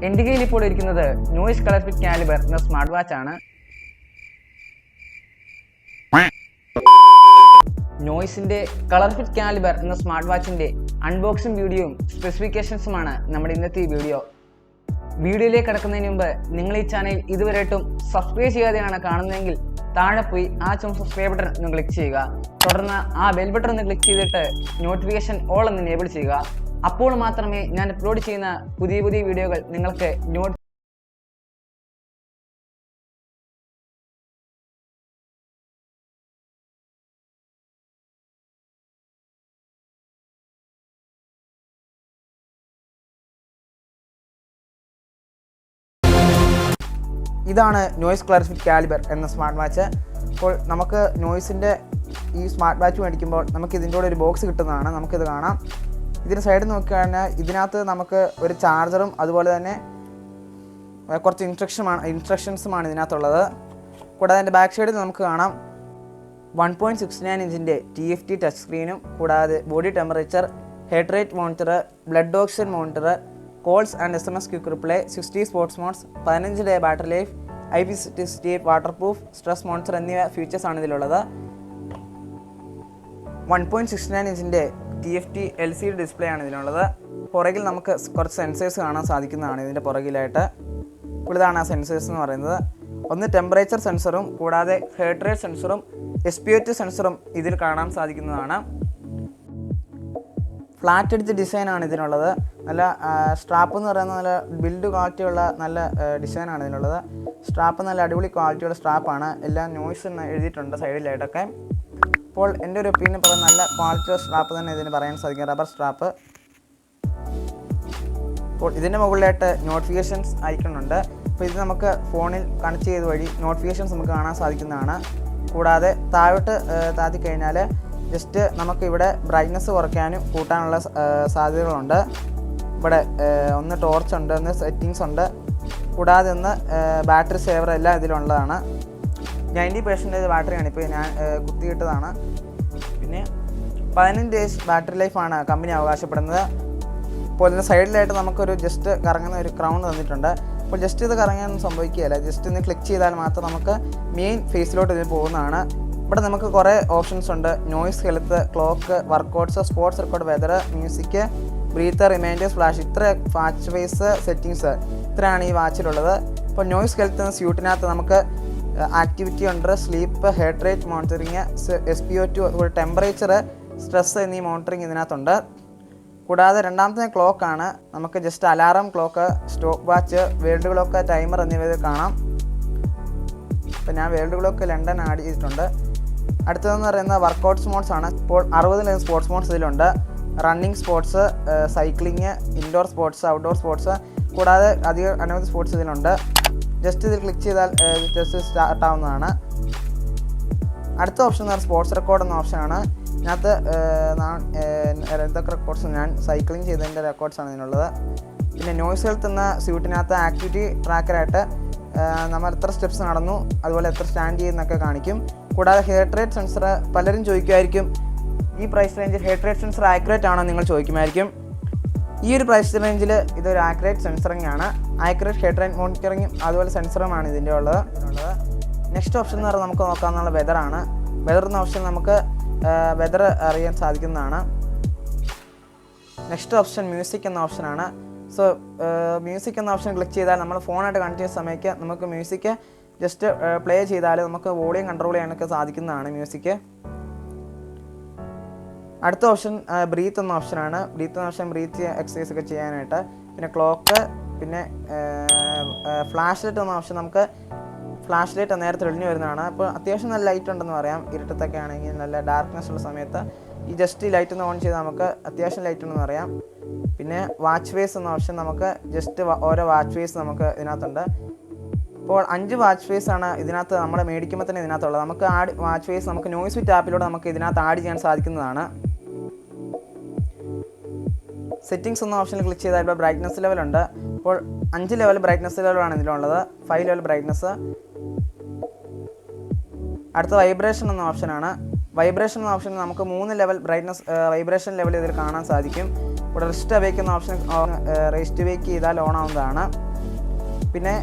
എൻ്റെ കയ്യിൽ ഇപ്പോൾ ഇരിക്കുന്നത് നോയ്സ് കളർഫിറ്റ് കാലിബർ എന്ന സ്മാർട്ട് വാച്ച് ആണ്. നോയ്സിന്റെ കളർഫിറ്റ് കാലിബർ എന്ന സ്മാർട്ട് വാച്ചിന്റെ അൺബോക്സിംഗ് വീഡിയോയും സ്പെസിഫിക്കേഷൻസുമാണ് നമ്മുടെ ഇന്നത്തെ ഈ വീഡിയോ. വീഡിയോയിലേക്ക് കടക്കുന്നതിന് മുമ്പ് നിങ്ങൾ ഈ ചാനൽ ഇതുവരെയായിട്ടും സബ്സ്ക്രൈബ് ചെയ്യാതെയാണ് കാണുന്നതെങ്കിൽ താഴെ പോയി ആ ചുവന്ന സബ്സ്ക്രൈബ് ബട്ടൺ ഒന്ന് ക്ലിക്ക് ചെയ്യുക. തുടർന്ന് ആ ബെൽ ബട്ടൺ ഒന്ന് ക്ലിക്ക് ചെയ്തിട്ട് നോട്ടിഫിക്കേഷൻ ഓൾ എന്ന് എനേബിൾ ചെയ്യുക. അപ്പോൾ മാത്രമേ ഞാൻ അപ്ലോഡ് ചെയ്യുന്ന പുതിയ പുതിയ വീഡിയോകൾ നിങ്ങൾക്ക് ഇതാണ് നോയ്സ് കളർഫിറ്റ് കാലിബർ എന്ന സ്മാർട്ട് വാച്ച്. അപ്പോൾ നമുക്ക് നോയ്സിൻ്റെ ഈ സ്മാർട്ട് വാച്ച് മേടിക്കുമ്പോൾ നമുക്ക് ഇതിൻ്റെ കൂടെ ഒരു ബോക്സ് കിട്ടുന്നതാണ്. നമുക്കിത് കാണാം. ഇതിന് സൈഡിൽ നോക്കിക്കഴിഞ്ഞാൽ ഇതിനകത്ത് നമുക്ക് ഒരു ചാർജറും അതുപോലെ തന്നെ കുറച്ച് ഇൻസ്ട്രക്ഷൻസുമാണ് ഇതിനകത്തുള്ളത്. കൂടാതെ എൻ്റെ ബാക്ക് സൈഡിൽ നമുക്ക് കാണാം 1.69 ഇഞ്ചിൻ്റെ TFT ടച്ച് സ്ക്രീനും കൂടാതെ body temperature, head rate monitor, blood oxygen monitor, calls and SMS quick reply, 60 sports modes, 15 day battery life, IP68 water proof, stress monitor എന്നിവ ഫീച്ചേഴ്സാണ് ഇതിലുള്ളത്. 1.69 ഇഞ്ചിൻ്റെ TFT LCD ഡിസ്പ്ലേ ആണ് ഇതിനുള്ളത്. പുറകിൽ നമുക്ക് കുറച്ച് സെൻസേഴ്സ് കാണാൻ സാധിക്കുന്നതാണ് ഇതിൻ്റെ പുറകിലായിട്ട്. ഇതാണ് ആ സെൻസേഴ്സ് എന്ന് പറയുന്നത്. ഒന്ന് ടെമ്പറേച്ചർ സെൻസറും കൂടാതെ ഹെഡ് റേറ്റ് സെൻസറും SpO2 സെൻസറും ഇതിൽ കാണാൻ സാധിക്കുന്നതാണ്. ഫ്ലാറ്റ് എഡ്ജ് ഡിസൈനാണ് ഇതിനുള്ളത്. നല്ല സ്ട്രാപ്പ് എന്ന് പറയുന്നത് നല്ല ബിൽഡ് ക്വാളിറ്റിയുള്ള നല്ല ഡിസൈനാണ് ഇതിനുള്ളത്. സ്ട്രാപ്പ് നല്ല അടിപൊളി ക്വാളിറ്റിയുള്ള സ്ട്രാപ്പാണ്. എല്ലാം നോയ്സ് എന്ന് എഴുതിയിട്ടുണ്ട് സൈഡിലായിട്ടൊക്കെ. അപ്പോൾ എൻ്റെ ഒരു ഒപ്പീനിയൻ പറയാൻ നല്ല ക്വാളിറ്റിയുള്ള സ്ട്രാപ്പ് തന്നെ ഇതിന് പറയാൻ സാധിക്കും, റബ്ബർ സ്ട്രാപ്പ്. അപ്പോൾ ഇതിൻ്റെ മുകളിലായിട്ട് നോട്ടിഫിക്കേഷൻസ് ഐക്കണുണ്ട്. അപ്പോൾ ഇത് നമുക്ക് ഫോണിൽ കണക്ട് ചെയ്ത് വഴി നോട്ടിഫിക്കേഷൻസ് നമുക്ക് കാണാൻ സാധിക്കുന്നതാണ്. കൂടാതെ താഴോട്ട് താത്തി കഴിഞ്ഞാൽ ജസ്റ്റ് നമുക്കിവിടെ ബ്രൈറ്റ്നസ് കുറയ്ക്കാനും കൂട്ടാനുള്ള സാധ്യതകളുണ്ട്. ഇവിടെ ഒന്ന് ടോർച്ച് ഉണ്ട്, ഒന്ന് സെറ്റിങ്സ് ഉണ്ട്, കൂടാതെ ഒന്ന് ബാറ്ററി സേവർ എല്ലാം ഇതിലുള്ളതാണ്. 90% ബാറ്ററിയാണ് ഇപ്പോൾ ഞാൻ കുത്തിയിട്ടതാണ്. പിന്നെ 15 ഡേയ്സ് ബാറ്ററി ലൈഫാണ് കമ്പനി അവകാശപ്പെടുന്നത്. അപ്പോൾ ഇതിൻ്റെ സൈഡിലായിട്ട് നമുക്കൊരു ജസ്റ്റ് കറങ്ങുന്ന ഒരു ക്രൗൺ തന്നിട്ടുണ്ട്. അപ്പോൾ ജസ്റ്റ് ഇത് കറങ്ങാനൊന്നും സംഭവിക്കുകയില്ല. ജസ്റ്റ് ഒന്ന് ക്ലിക്ക് ചെയ്താൽ മാത്രം നമുക്ക് മെയിൻ ഫേസിലോട്ട് ഇതിന് പോകുന്നതാണ്. ഇവിടെ നമുക്ക് കുറേ ഓപ്ഷൻസ് ഉണ്ട്. Noise, health, clock, workouts, sports record, weather, music, breather, reminders, flash, ഇത്ര വാച്ച് ഫേസ് സെറ്റിങ്സ് ഇത്രയാണ് ഈ വാച്ചിലുള്ളത്. അപ്പോൾ നോയ്സ് ഹെൽത്ത് എന്ന സ്യൂട്ടിനകത്ത് നമുക്ക് ആക്ടിവിറ്റി ഉണ്ട്, sleep, head rate monitoring, SpO2, temperature, stress എന്നീ മോണിറ്ററിങ് ഇതിനകത്തുണ്ട്. കൂടാതെ രണ്ടാമത്തെ ക്ലോക്കാണ്. നമുക്ക് just alarm clock, stop watch, world clock, timer എന്നിവ കാണാം. ഇപ്പോൾ ഞാൻ വേൾഡ് ക്ലോക്ക് ലണ്ടൻ ആഡ് ചെയ്തിട്ടുണ്ട്. അടുത്തതെന്ന് പറയുന്നത് വർക്കൗട്ട്സ് മോഡ്സ് ആണ്. ഇപ്പോൾ 60 സ്പോർട്സ് മോഡ്സ് ഇതിലുണ്ട്. Running sports, cycling, indoor sports, outdoor sports, കൂടാതെ അനവധി സ്പോർട്സ് ഇതിലുണ്ട്. ജസ്റ്റ് ഇതിൽ ക്ലിക്ക് ചെയ്താൽ ജസ്റ്റ് സ്റ്റാർട്ട് ആവുന്നതാണ്. അടുത്ത ഓപ്ഷൻ എന്ന് പറഞ്ഞാൽ സ്പോർട്സ് റെക്കോർഡ് എന്ന ഓപ്ഷനാണ്. ഇതിനകത്ത് എന്തൊക്കെ റെക്കോർഡ്സ് ഞാൻ സൈക്ലിംഗ് ചെയ്തതിൻ്റെ റെക്കോർഡ്സാണ് ഇതിനുള്ളത്. പിന്നെ നോയ്സ് ഹെൽത്ത് എന്ന സ്യൂട്ടിനകത്ത് ആക്ടിവിറ്റി ട്രാക്കറായിട്ട് നമ്മൾ എത്ര സ്റ്റെപ്സ് നടന്നു, അതുപോലെ എത്ര സ്റ്റാൻഡ് ചെയ്യുന്നൊക്കെ കാണിക്കും. കൂടാതെ ഹെഡ് റേറ്റ് സെൻസർ പലരും ചോദിക്കുമായിരിക്കും, ഈ പ്രൈസ് റേഞ്ചിൽ ഹെഡ് റേറ്റ് സെൻസർ ആക്യുറേറ്റ് ആണോ നിങ്ങൾ ചോദിക്കുമായിരിക്കും. ഈ ഒരു പ്രൈസ് റേഞ്ചിൽ ഇതൊരു ആക്യുറേറ്റ് സെൻസറിങ് ആണ്. ആക്യുറേറ്റ് ഹെഡ് റേറ്റ് മോണിറ്ററിങ്ങും അതുപോലെ സെൻസറുമാണ് ഇതിൻ്റെ ഉള്ളത്. നെക്സ്റ്റ് ഓപ്ഷൻ എന്ന് പറഞ്ഞാൽ നമുക്ക് നോക്കാവുന്ന വെതറാണ്. വെതർ എന്ന ഓപ്ഷൻ നമുക്ക് വെതർ അറിയാൻ സാധിക്കുന്നതാണ്. നെക്സ്റ്റ് ഓപ്ഷൻ മ്യൂസിക് എന്ന ഓപ്ഷനാണ്. സോ മ്യൂസിക് എന്ന ഓപ്ഷൻ ക്ലിക്ക് ചെയ്താൽ നമ്മൾ ഫോണായിട്ട് കണക്ട് ചെയ്യുന്ന സമയത്ത് നമുക്ക് മ്യൂസിക് ജസ്റ്റ് പ്ലേ ചെയ്താൽ നമുക്ക് വോളിയം കൺട്രോൾ ചെയ്യാനൊക്കെ സാധിക്കുന്നതാണ് മ്യൂസിക്. അടുത്ത ഓപ്ഷൻ ബ്രീത്ത് എന്ന ഓപ്ഷനാണ്. ബ്രീത്ത് എന്ന ഓപ്ഷൻ ബ്രീത്ത് എക്സസൈസ് ഒക്കെ ചെയ്യാനായിട്ട്. പിന്നെ ക്ലോക്ക്, പിന്നെ ഫ്ലാഷ് ലൈറ്റ് എന്ന ഓപ്ഷൻ നമുക്ക് ഫ്ലാഷ് ലൈറ്റ് നേരത്തെ തെളിഞ്ഞു വരുന്നതാണ്. അപ്പോൾ അത്യാവശ്യം നല്ല ലൈറ്റ് ഉണ്ടെന്ന് പറയാം. ഇരുട്ടത്തൊക്കെ ആണെങ്കിൽ നല്ല ഡാർക്ക്നെസ് ഉള്ള സമയത്ത് ഈ ജസ്റ്റ് ലൈറ്റ് ഒന്ന് ഓൺ ചെയ്താൽ നമുക്ക് അത്യാവശ്യം ലൈറ്റ് ഉണ്ടെന്ന് പറയാം. പിന്നെ വാച്ച് ഫേസ് എന്ന ഓപ്ഷൻ നമുക്ക് ജസ്റ്റ് ഓരോ വാച്ച് ഫേസ് നമുക്ക് ഇതിനകത്തുണ്ട്. അപ്പോൾ 5 വാച്ച് ഫേസ് ആണ് ഇതിനകത്ത് നമ്മൾ മേടിക്കുമ്പോൾ തന്നെ ഇതിനകത്തുള്ളത്. നമുക്ക് വാച്ച് ഫേസ് നമുക്ക് നോയ്സ് ഫിറ്റ് ആപ്പിലൂടെ നമുക്ക് ഇതിനകത്ത് ആഡ് ചെയ്യാൻ സാധിക്കുന്നതാണ്. സെറ്റിങ്സ് എന്ന ഓപ്ഷനിൽ ക്ലിക്ക് ചെയ്താൽ ഇപ്പോൾ ബ്രൈറ്റ്നസ് ലെവലുണ്ട്. അപ്പോൾ 5 ലെവൽ ബ്രൈറ്റ്നസ് ലെവലാണ് ഇതിലുള്ളത്. 5 ലെവൽ ബ്രൈറ്റ്നസ്. അടുത്ത വൈബ്രേഷൻ എന്ന ഓപ്ഷനാണ്. വൈബ്രേഷൻ എന്ന ഓപ്ഷൻ നമുക്ക് 3 ലെവൽ ബ്രൈറ്റ്നസ് വൈബ്രേഷൻ ലെവൽ ഇതിൽ കാണാൻ സാധിക്കും. ഇവിടെ റിസ്റ്റ് അവേക്ക് എന്ന ഓപ്ഷൻ റെസ്റ്റ് വേക്ക് ചെയ്താൽ ഓൺ ആവുന്നതാണ്. പിന്നെ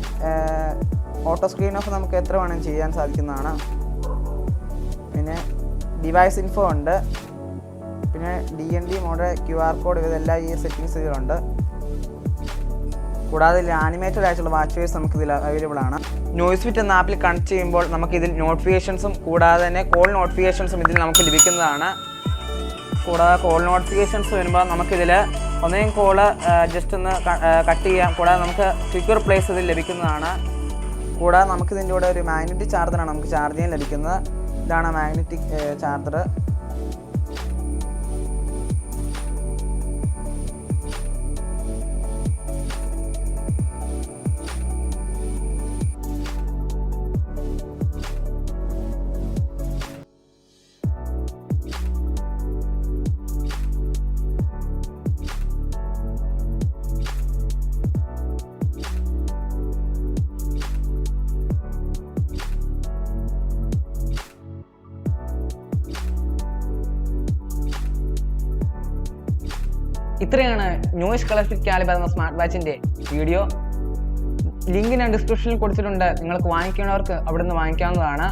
ഓട്ടോ സ്ക്രീൻ ഓഫ് നമുക്ക് എത്ര വേണമെങ്കിലും ചെയ്യാൻ സാധിക്കുന്നതാണ്. പിന്നെ ഡിവൈസ് ഇൻഫോ ഉണ്ട്. പിന്നെ DND മോഡ്, QR കോഡ്, ഇതെല്ലാം ഈ സെറ്റിങ്സ് ഇതിലുണ്ട്. കൂടാതെ ഇതിൽ ആനിമേറ്റഡ് ആയിട്ടുള്ള വാച്ച് ഫേസ് നമുക്ക് ഇതിൽ അവൈലബിൾ ആണ്. നോയ്സ് ഫിറ്റ് എന്ന ആപ്പിൽ കണക്ട് ചെയ്യുമ്പോൾ നമുക്ക് ഇതിൽ നോട്ടിഫിക്കേഷൻസും കൂടാതെ തന്നെ കോൾ നോട്ടിഫിക്കേഷൻസും ഇതിൽ നമുക്ക് ലഭിക്കുന്നതാണ്. കൂടാതെ കോൾ നോട്ടിഫിക്കേഷൻസ് വരുമ്പോൾ നമുക്കിതിൽ ഒന്നെങ്കിലും കോള് ജസ്റ്റ് ഒന്ന് കട്ട് ചെയ്യാം. കൂടാതെ നമുക്ക് ക്വിക്ക് റിപ്ലേസ് ഇതിൽ ലഭിക്കുന്നതാണ്. കൂടാതെ നമുക്കിതിൻ്റെ കൂടെ ഒരു മാഗ്നറ്റിക് ചാർജറാണ് നമുക്ക് ചാർജ് ചെയ്യാൻ ലഭിക്കുന്നത്. ഇതാണ് മാഗ്നറ്റിക് ചാർജർ. ഇത്രയാണ് നോയ്സ് കളർഫിറ്റ് കാലിബർ എന്ന സ്മാർട്ട് വാച്ചിൻ്റെ വീഡിയോ. ലിങ്ക് ഞാൻ ഡിസ്ക്രിപ്ഷനിൽ കൊടുത്തിട്ടുണ്ട്. നിങ്ങൾക്ക് വാങ്ങിക്കുന്നവർക്ക് അവിടെ നിന്ന് വാങ്ങിക്കാവുന്നതാണ്.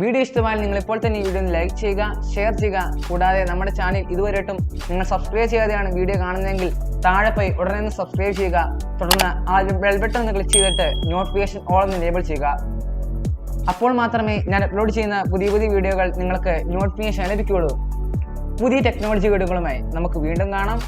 വീഡിയോ ഇഷ്ടമായാൽ നിങ്ങൾ ഇപ്പോൾ തന്നെ ഈ വീഡിയോ ലൈക്ക് ചെയ്യുക, ഷെയർ ചെയ്യുക. കൂടാതെ നമ്മുടെ ചാനൽ ഇതുവരെയായിട്ടും നിങ്ങൾ സബ്സ്ക്രൈബ് ചെയ്യാതെയാണ് വീഡിയോ കാണുന്നതെങ്കിൽ താഴെ പോയി ഉടനെ ഒന്ന് സബ്സ്ക്രൈബ് ചെയ്യുക. തുടർന്ന് ആ ബെൽ ബട്ടൺ ഒന്ന് ക്ലിക്ക് ചെയ്തിട്ട് നോട്ടിഫിക്കേഷൻ ഓൾ ഒന്ന് എനേബിൾ ചെയ്യുക. അപ്പോൾ മാത്രമേ ഞാൻ അപ്ലോഡ് ചെയ്യുന്ന പുതിയ പുതിയ വീഡിയോകൾ നിങ്ങൾക്ക് നോട്ടിഫിക്കേഷൻ ലഭിക്കുകയുള്ളൂ. പുതിയ ടെക്നോളജി വീഡിയോകളുമായി നമുക്ക് വീണ്ടും കാണാം.